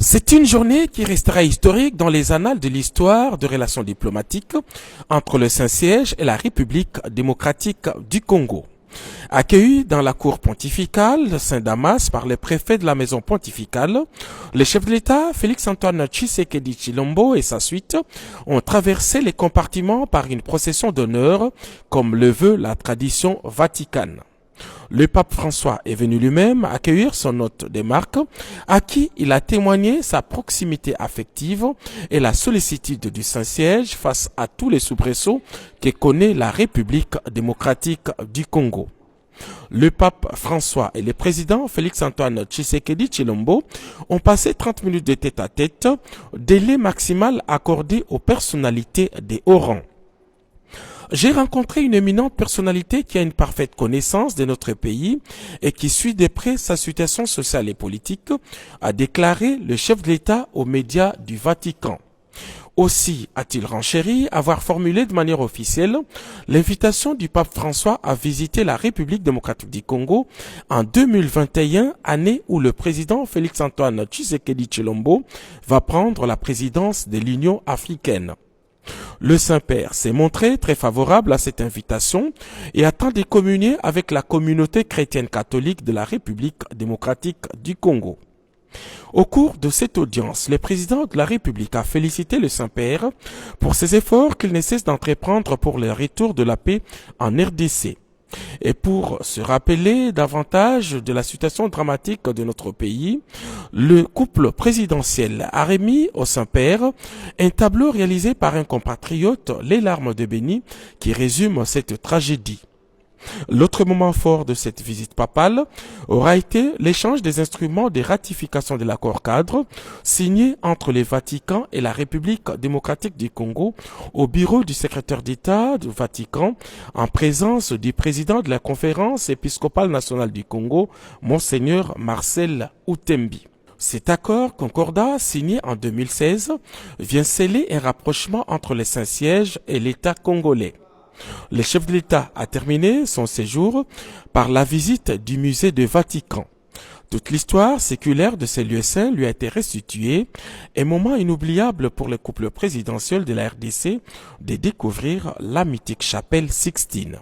C'est une journée qui restera historique dans les annales de l'histoire de relations diplomatiques entre le Saint-Siège et la République démocratique du Congo. Accueilli dans la cour pontificale de Saint-Damas par le préfet de la maison pontificale, le chef de l'État, Félix-Antoine Tshisekedi Tshilombo et sa suite, ont traversé les compartiments par une procession d'honneur, comme le veut la tradition vaticane. Le pape François est venu lui-même accueillir son hôte des marques, à qui il a témoigné sa proximité affective et la sollicitude du Saint-Siège face à tous les soubresauts que connaît la République démocratique du Congo. Le pape François et le président Félix-Antoine Tshisekedi Tshilombo ont passé 30 minutes de tête-à-tête, délai maximal accordé aux personnalités des hauts rangs. J'ai rencontré une éminente personnalité qui a une parfaite connaissance de notre pays et qui suit de près sa situation sociale et politique, a déclaré le chef de l'État aux médias du Vatican. Aussi a-t-il renchéri avoir formulé de manière officielle l'invitation du pape François à visiter la République démocratique du Congo en 2021, année où le président Félix-Antoine Tshisekedi Tshilombo va prendre la présidence de l'Union africaine. Le Saint-Père s'est montré très favorable à cette invitation et attend de communier avec la communauté chrétienne catholique de la République démocratique du Congo. Au cours de cette audience, le président de la République a félicité le Saint-Père pour ses efforts qu'il ne cesse d'entreprendre pour le retour de la paix en RDC. Et pour se rappeler davantage de la situation dramatique de notre pays, le couple présidentiel a remis au Saint-Père un tableau réalisé par un compatriote, Les larmes de Béni, qui résume cette tragédie. L'autre moment fort de cette visite papale aura été l'échange des instruments de ratification de l'accord cadre signé entre le Vatican et la République démocratique du Congo au bureau du secrétaire d'État du Vatican en présence du président de la conférence épiscopale nationale du Congo, Monseigneur Marcel Outembi. Cet accord concordat signé en 2016 vient sceller un rapprochement entre le Saint-Siège et l'État congolais. Le chef de l'État a terminé son séjour par la visite du musée du Vatican. Toute l'histoire séculaire de ces lieux saints lui a été restituée, un moment inoubliable pour le couple présidentiel de la RDC de découvrir la mythique chapelle Sixtine.